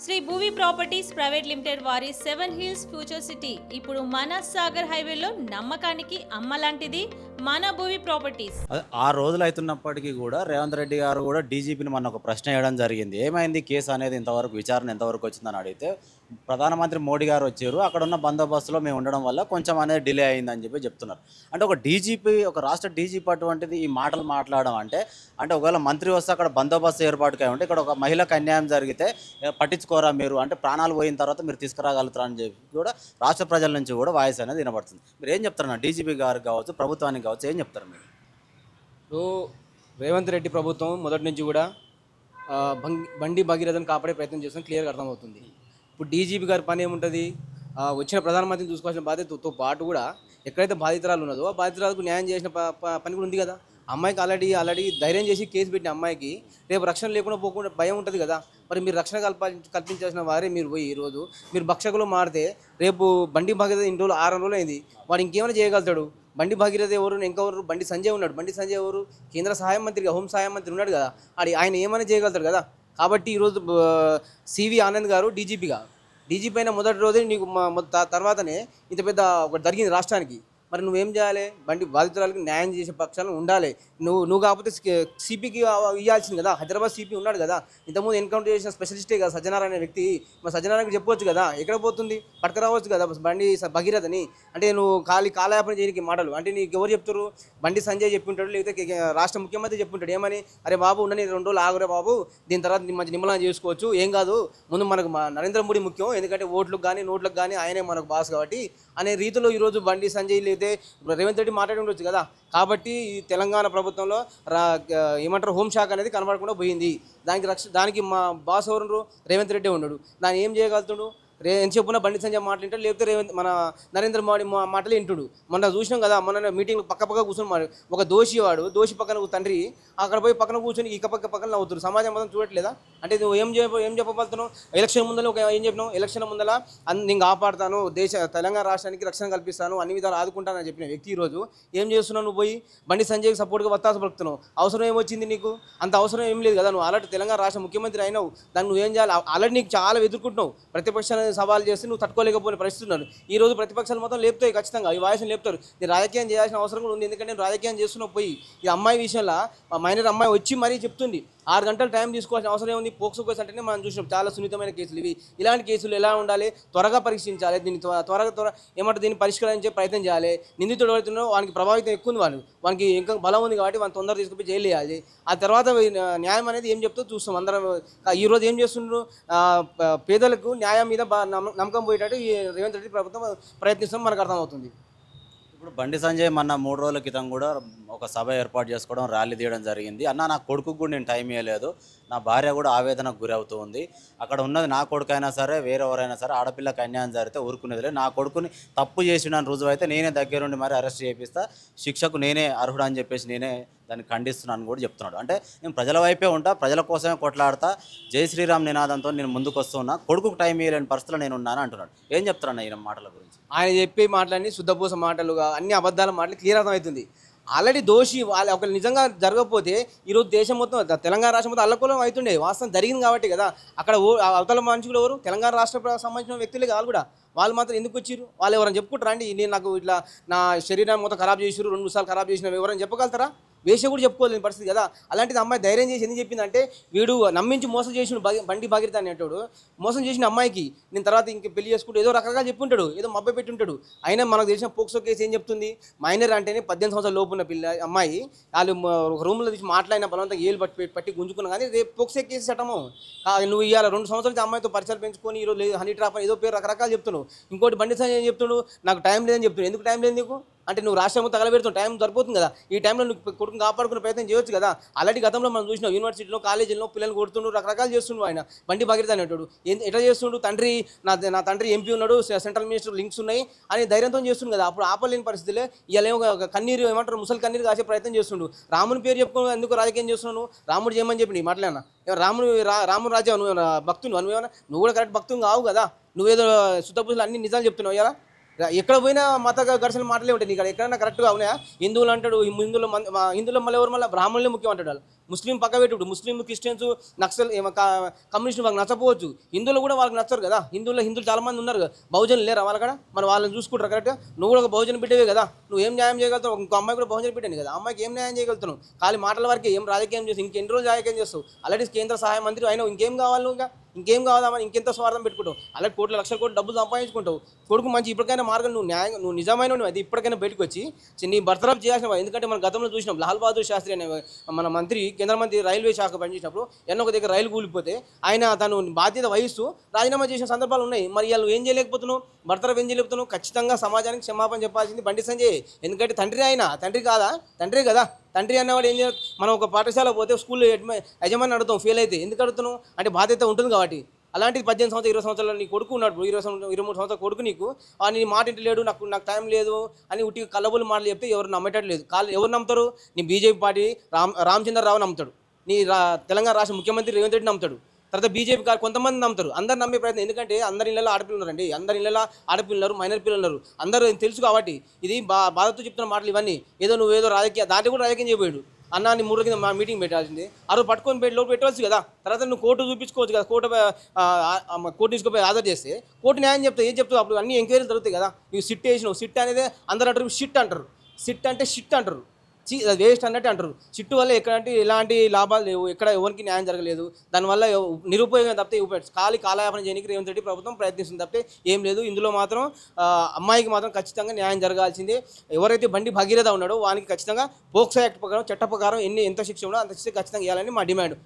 Shri Bhuvi properties private limited వారి 7 hills future city ఇప్పుడు మన సాగర్ హైవేలో నమ్మకానికి అమ్మలాంటిది మన భూవి ప్రాపర్టీస్. ఆ రోజులు అవుతున్నప్పటికీ కూడా రేవంత్ రెడ్డి గారు కూడా డీజీపీని మొన్న ఒక ప్రశ్న వేయడం జరిగింది. ఏమైంది కేసు అనేది ఇంతవరకు విచారణ ఎంతవరకు వచ్చిందని అడిగితే ప్రధానమంత్రి మోడీ గారు వచ్చారు, అక్కడ ఉన్న బందోబస్తులో మేము ఉండడం వల్ల కొంచెం అనేది డిలే అయిందని చెప్తున్నారు. అంటే ఒక డీజీపీ, ఒక రాష్ట్ర డీజీపీ అటువంటిది ఈ మాటలు మాట్లాడడం అంటే ఒకవేళ మంత్రి వస్తే అక్కడ బందోబస్తు ఏర్పాటుగా ఉంటే ఇక్కడ ఒక మహిళకు అన్యాయం జరిగితే పట్టించుకోరా మీరు, అంటే ప్రాణాలు పోయిన తర్వాత మీరు తీసుకురాగలుగుతారా అని చెప్పి కూడా రాష్ట్ర ప్రజల నుంచి కూడా వాయిస్ అనేది వినబడుతుంది. మీరు ఏం చెప్తారన్నా డీజీపీ గారికి కావచ్చు, ప్రభుత్వానికి కావచ్చు, ఏం చెప్తారు మీరు? ఇప్పుడు రేవంత్ రెడ్డి ప్రభుత్వం మొదటి నుంచి కూడా బండి భగీరథను కాపాడే ప్రయత్నం చేస్తాం, క్లియర్గా అర్థమవుతుంది. ఇప్పుడు డీజీపీ గారి పని ఏముంటుంది, వచ్చిన ప్రధానమంత్రిని చూసుకోవాల్సిన బాధ్యతతో పాటు కూడా ఎక్కడైతే బాధితురాలు ఉన్నదో ఆ బాధితురాలకు న్యాయం చేసిన పని కూడా ఉంది కదా. అమ్మాయికి ఆల్రెడీ ధైర్యం చేసి కేసు పెట్టిన అమ్మాయికి రేపు రక్షణ లేకుండా పోకుండా భయం ఉంటుంది కదా. మరి మీరు రక్షణ కల్పించాల్సిన వారే మీరు పోయి ఈరోజు మీరు భక్షకులు మారితే రేపు బండి భగీరథ 2 రోజులు 6 రోజులు అయింది, వాడు ఇంకేమైనా చేయగలుగుతాడు? బండి భగీరథ ఎవరు, ఇంకెవరు? బండి సంజయ్ ఉన్నాడు. బండి సంజయ్ ఎవరు? కేంద్ర సహాయ మంత్రిగా, హోం సహాయ మంత్రి ఉన్నాడు కదా. ఆయన ఏమైనా చేయగలుగుతాడు కదా. కాబట్టి ఈరోజు సివి ఆనంద్ గారు డీజీపీ అయిన మొదటి రోజే నీకు తర్వాతనే ఇంత పెద్ద ఒకటి జరిగింది రాష్ట్రానికి. మరి నువ్వేం చేయాలి? బండి బాధితురాలకు న్యాయం చేసే పక్షాలను ఉండాలి. నువ్వు కాకపోతే సిపికి ఇవ్వాల్సింది కదా. హైదరాబాద్ సిపి ఉన్నాడు కదా, ఇంతకుముందు ఎన్కౌంటర్ చేసిన స్పెషలిస్టే కదా సజ్జనారాయణ అనే వ్యక్తి. మరి సజ్జనారాయణకి చెప్పవచ్చు కదా, ఎక్కడ పోతుంది పట్టుకురావచ్చు కదా బండి భగీరథని. అంటే నువ్వు కాలయాపన చేయడానికి మాటలు అంటే నీకు ఎవరు చెప్తారు? బండి సంజయ్ చెప్పుంటాడు, లేకపోతే రాష్ట్ర ముఖ్యమంత్రి చెప్పుంటాడు. ఏమని, అరే బాబు ఉండని 2 రోజులు ఆగురే బాబు, దీని తర్వాత మంచి నిమ్మలం చేసుకోవచ్చు, ఏం కాదు, ముందు మనకు నరేంద్ర మోడీ ముఖ్యం, ఎందుకంటే ఓట్లకు కానీ నోట్లకు కానీ ఆయనే మనకు బాస్ కాబట్టి అనే రీతిలో ఈరోజు బండి సంజయ్ లేకపోతే రేవంత్ రెడ్డి మాట్లాడి ఉండొచ్చు కదా. కాబట్టి తెలంగాణ ప్రభుత్వంలో ఏమంటారు హోంశాఖ అనేది కనబడకుండా పోయింది. దానికి మా బాస్ ఎవరు? రేవంత్ రెడ్డి ఉన్నాడు. దాన్ని ఏం చేయగలుగుతాడు? ఎంత చెప్పున బండి సంజయ్ మాట్లాంటాడు, లేకపోతే మన నరేంద్ర మోడీ మాటలు వింటుడు. మొన్న చూసినాం కదా, మొన్న మీటింగ్ పక్క కూర్చొని ఒక దోషి పక్కన తండ్రి అక్కడ పోయి పక్కన కూర్చొని ఈ పక్కన నవ్వుతారు. సమాజం మొత్తం చూడట్లేదా? అంటే నువ్వు ఏం చెప్పబోతున్నావు? ఎలక్షన్ ముందర ఏం చెప్పినావు? ఎలక్షన్ ముందర నేను కాపాడుతాను, తెలంగాణ రాష్ట్రానికి రక్షణ కల్పిస్తాను, అన్ని విధాలు ఆదుకుంటానని చెప్పిన వ్యక్తి ఈరోజు ఏం చేస్తున్నావు? నువ్వు పోయి బండి సంజయ్కి సపోర్ట్గా వత్తాస పలుకుతున్నావు. అవసరం ఏమొచ్చింది నీకు? అంత అవసరం ఏం లేదు కదా. నువ్వు ఆల్రెడీ తెలంగాణ రాష్ట్ర ముఖ్యమంత్రి అయినావు, దాన్ని నువ్వేం చేయాలి? ఆల్రెడీ నీకు చాలా ఎదుర్కొంటున్నావు. ప్రతిపక్షాన్ని సవాల్ చేస్తే నువ్వు తట్టుకోలేకపోయిన పరిస్థితి ఉన్నారు. ఈ రోజు ప్రతిపక్షాలు మొత్తం లేపుతాయి, ఖచ్చితంగా ఈ వాయిస్ని లేపుతారు. నేను రాజకీయం చేయాల్సిన అవసరం కూడా ఉంది, ఎందుకంటే నేను రాజకీయం చేస్తున్నావు. పోయి ఈ అమ్మాయి విషయంలో మైనర్ అమ్మాయి వచ్చి మరీ చెప్తుంది 6 గంటలు టైం తీసుకోవాల్సిన అవసరం ఏముంది? పోక్సో కేసు అంటేనే మనం చూసినాం చాలా సున్నితమైన కేసులు ఇవి. ఇలాంటి కేసులు ఎలా ఉండాలి? త్వరగా పరీక్షించాలి, దీన్ని త్వరగా ఏమంటే దీన్ని పరిష్కరించే ప్రయత్నం చేయాలి. నిందితుడు ఎవరైతున్నారో వానికి ప్రభావితం ఎక్కువ ఉంది, వానికి ఇంకా బలం ఉంది కాబట్టి వాడిని తొందరగా తీసుకుపోయి జైలు వేయాలి. ఆ తర్వాత న్యాయం అనేది ఏం చెప్తూ చూస్తాం అందరం. ఈరోజు ఏం చేస్తున్నారు? పేదలకు న్యాయం మీద నమ్మకం పోయేటట్టు ఈ రేవంత్ రెడ్డి ప్రభుత్వం ప్రయత్నిస్తాం, మనకు అర్థమవుతుంది. ఇప్పుడు బండి సంజయ్ మొన్న 3 రోజుల క్రితం కూడా ఒక సభ ఏర్పాటు చేసుకోవడం, ర్యాలీ తీయడం జరిగింది. నా కొడుకుకు కూడా నేను టైం ఇవ్వలేదు, నా భార్య కూడా ఆవేదనకు గురవుతూ ఉంది. అక్కడ ఉన్నది నా కొడుకు అయినా సరే, వేరెవరైనా సరే, ఆడపిల్లకి అన్యాయం జరిగితే ఊరుకునేదిలే. నా కొడుకుని తప్పు చేసిన రుజువు అయితే నేనే దగ్గరుండి మరి అరెస్ట్ చేపిస్తా, శిక్షకు నేనే అర్హుడు అని చెప్పేసి నేనే దాన్ని ఖండిస్తున్నాను కూడా చెప్తున్నాడు. అంటే నేను ప్రజల వైపే ఉంటా, ప్రజల కోసమే కొట్లాడతా, జై శ్రీరామ్ నినాదంతో నేను ముందుకు వస్తున్నా, కొడుకుకు టైం ఇవ్వలేని పరిస్థితిలో నేను ఉన్నాను అంటున్నాడు. ఏం చెప్తారన్న ఈయన మాటల గురించి? ఆయన చెప్పే మాటలన్నీ శుద్ధపూస మాటలుగా, అన్ని అబద్ధాల మాటలు క్లియర్ అర్థమవుతుంది. ఆల్రెడీ దోషి వాళ్ళు ఒకరు నిజంగా జరగకపోతే ఈరోజు దేశం మొత్తం తెలంగాణ రాష్ట్రం మొత్తం అల్లకూలం అవుతుండే. వాస్తవం జరిగింది కాబట్టి కదా. అక్కడ అవతల మనుషులు ఎవరు? తెలంగాణ రాష్ట్ర సంబంధించిన వ్యక్తులే కాదు కూడా. వాళ్ళు మాత్రం ఎందుకు వచ్చారు? వాళ్ళు ఎవరైనా చెప్పుకుంటారా అండి, నేను నాకు ఇట్లా నా శరీరాన్ని మొత్తం ఖరాబ్ చేసారు, 2 సార్లు ఖరాబ్ చేసిన ఎవరైనా చెప్పగలుగుతారా? వేష కూడా చెప్పుకోలేని పరిస్థితి కదా. అలాంటిది అమ్మాయి ధైర్యం చేసి ఎందుకు చెప్పిందంటే, వీడు నమ్మించి మోసం చేసిన బండి భగీరథ అనేటోడు మోసం చేసిన అమ్మాయికి నేను తర్వాత ఇంక పెళ్లి చేసుకుంటూ ఏదో రకరకాల చెప్పుంటాడు, ఏదో మబ్బై పెట్టి ఉంటాడు. అయినా మనకు తెలిసిన పోక్సో కేసు ఏం చెప్తుంది? మైనర్ అంటేనే 18 సంవత్సరాల లోపు ఉన్న అమ్మాయి వాళ్ళు ఒక రూమ్లో తీసి మాట్లాడిన బలవంతంగా ఏళ్ళు పట్టి గుంజుకున్నా కానీ రేపు పోక్సో కేసు చట్టము. నువ్వు ఇవాళ 2 సంవత్సరాల అమ్మాయితో పరిచయాలు పెంచుకొని ఈరోజు హనీ ట్రాప్ ఏదో పేరు రకరకాలు చెప్తున్నావు. ఇంకోటి బండి సంజయ్ ఏం చెప్తున్నాడు? నాకు టైం లేదని చెప్తున్నాడు. ఎందుకు టైం లేదు నీకు? అంటే నువ్వు రాష్ట్రం తగలబెడుతున్నావు, టైం సరిపోతుంది కదా. ఈ టైంలో నువ్వు కొడుకుని కాపాడుకునే ప్రయత్నం చేయొచ్చు కదా. అలాంటి గతంలో మనం చూసినాం, యూనివర్సిటీలో కాలేజీలో పిల్లలు కొడుతుండ్రు, రకరకాలు చేస్తుండ్రు. ఆయన బండి భగీరథ అనేటోడు ఎట్లా చేస్తుండు? నా తండ్రి ఎంపీ ఉన్నాడు, సెంట్రల్ మినిస్టర్ లింక్స్ ఉన్నాయి అని ధైర్యంతో చేస్తుంది కదా. అప్పుడు ఆపలేని పరిస్థితులే ఇలా ఏమో కన్నీరు ఏమంటారు ముసలి కన్నీరు కాసే ప్రయత్నం చేస్తుండు. రాముని పేరు చెప్పుకో ఎందుకు రాజకీయం చేస్తున్నావు? రాముడు చేయమని చెప్పి నీ మాట్లాడినా రాముడు రాజా నువ్వు భక్తులు నువ్వేమన్నా? నువ్వు కూడా కరెక్ట్ భక్తులు కావు కదా. నువ్వేదో శుద్ధపూజలు అన్ని నిజాలు చెప్తున్నావు ఇలా. ఎక్కడ పోయినా మత ఘర్షణ మాటలే ఉంటాయి. ఇక్కడ ఎక్కడైనా కరెక్ట్గా ఉన్నాయా? హిందువులు అంటాడు, హిందువులు మళ్ళీ ఎవరు మళ్ళీ బ్రాహ్మణులే ముఖ్యం అంటాడు. ముస్లిం పక్క పెట్టుడు ముస్లిం క్రిస్టియన్స్ నక్సల్ కమ్యూనిస్ట్ వాళ్ళకి నచ్చపోవచ్చు, హిందువులు కూడా వాళ్ళకి నచ్చరు కదా. హిందువులు చాలా మంది ఉన్నారు కదా, బహుజనులు లేరా వాళ్ళ కూడా, మరి వాళ్ళని చూసుకుంటారు కరెక్ట్గా. నువ్వు కూడా ఒక బహుజన బిడ్డవే కదా, నువ్వు ఏం న్యాయం చేయగలుగుతావు? ఇంకో అమ్మాయి కూడా బహుజన బిడ్డని కదా, అమ్మాయికి ఏం న్యాయం చేయగలుగుతున్నావు? ఖాళీ మాటల వరకు ఏం రాజకీయం చేస్తావు? ఇంకెన్ని రోజులు రాజకీయం చేస్తావు? ఆల్రెడీ కేంద్ర సహాయ మంత్రి అయినా ఇంకేం కావాలి నువ్వు? ఇంకేం కావాలని ఇంకెంత స్వార్థం పెట్టుకుంటావు? అలాగే కోట్ల లక్షల కోట్లు డబ్బులు సంపాదించుకుంటావు. కొడుకు మంచి ఇప్పటికైనా మార్గం నువ్వు నిజమైన నువ్వు అది ఇప్పటికైనా బయటకు వచ్చి నీ బర్తరఫ్ చేయాల్సిన. ఎందుకంటే మన గతంలో చూసినాం లాల్ బహదూర్ శాస్త్రి అనే మన మంత్రి, కేంద్ర మంత్రి రైల్వే శాఖ పనిచేసినప్పుడు ఎన్నో ఒక దగ్గర రైలు కూలిపోతే ఆయన తను బాధ్యత వహిస్తూ రాజీనామా చేసిన సందర్భాలు ఉన్నాయి. మరి వాళ్ళు ఏం చేయలేకపోతున్నావు? బర్తరఫ్ ఏం చేయలేకపోతున్నావు? ఖచ్చితంగా సమాజానికి క్షమాపణ చెప్పాల్సింది బండి సంజయ్. ఎందుకంటే తండ్రి ఆయన తండ్రి కాదా? తండ్రే కదా. తండ్రి అన్నవాడు ఏం చేయాలి? మనం ఒక పాఠశాల పోతే స్కూల్లో యజమాని అడుగుతాం, ఫెయిల్ అయితే ఎందుకు అడుగుతున్నావు అంటే బాధ్యత ఉంటుంది కాబట్టి. అలాంటిది 18 సంవత్సరాలు 20 సంవత్సరాలు నీ కొడుకు ఉన్నాడు, 23 సంవత్సరాల కొడుకు నీకు నీ మాట ఇంటి లేడు, నాకు టైం లేదు అని ఉట్టి కల్లబుల్లి మాటలు చెప్తే ఎవరు నమ్మేటట్టు లేదు. ఎవరు నమ్ముతారు? నీ బీజేపీ పార్టీ రామచంద్రరావు నమ్ముతాడు, నీ తెలంగాణ రాష్ట్ర ముఖ్యమంత్రి రేవంత్ రెడ్డి నమ్ముతాడు, తర్వాత బీజేపీ కొంతమంది నమ్ముతారు. అందరు నమ్మే ప్రయత్నం, ఎందుకంటే అందరి ఇళ్ళలో ఆడపిల్లలు ఉన్నారండి, అందరి ఇళ్ళలో ఆడపిల్లలు మైనర్ పిల్లలు ఉన్నారు, అందరూ తెలుసు కాబట్టి. ఇది బాధతో చెప్తున్న మాటలు ఇవన్నీ. నువ్వేదో రాజకీయ దాంట్లో కూడా రాజకీయం చేయబోయాడు. అన్న నీ 3 రోజుల కింద మా మీటింగ్ పెట్టాల్సింది, పట్టుకొని లోపు పెట్టవచ్చు కదా. తర్వాత నువ్వు కోర్టు చూపించుకోవచ్చు కదా, కోర్టు తీసుకుపోయి ఆధార్ చేస్తే కోర్టు న్యాయం చెప్తావు. ఏం చెప్తావు? అప్పుడు అన్ని ఎంక్వైరీలు జరుగుతాయి కదా. నువ్వు సిట్ వేసినావు, సిట్ అనేది అందరూ అంటారు షిట్ అంటారు, సిట్ అంటే షిట్ అంటారు, వేస్ట్ అన్నట్టు అంటారు. చిట్టు వల్ల ఎలాంటి లాభాలు లేవు, ఎక్కడ ఎవరికి న్యాయం జరగలేదు, దానివల్ల నిరుపయోగం తప్పితే ఖాళీ కాలయాపన చేయడానికి రేవంత్ రెడ్డి ప్రభుత్వం ప్రయత్నిస్తుంది తప్పితే ఏం లేదు. ఇందులో మాత్రం అమ్మాయికి మాత్రం ఖచ్చితంగా న్యాయం జరగాల్సిందే. ఎవరైతే బండి భగీరథ ఉన్నాడో వానికి ఖచ్చితంగా పోక్సో యాక్ట్ ప్రకారం చట్ట ప్రకారం ఎంత శిక్ష ఉందో అంత శిక్ష ఖచ్చితంగా ఇవ్వాలని మా డిమాండ్.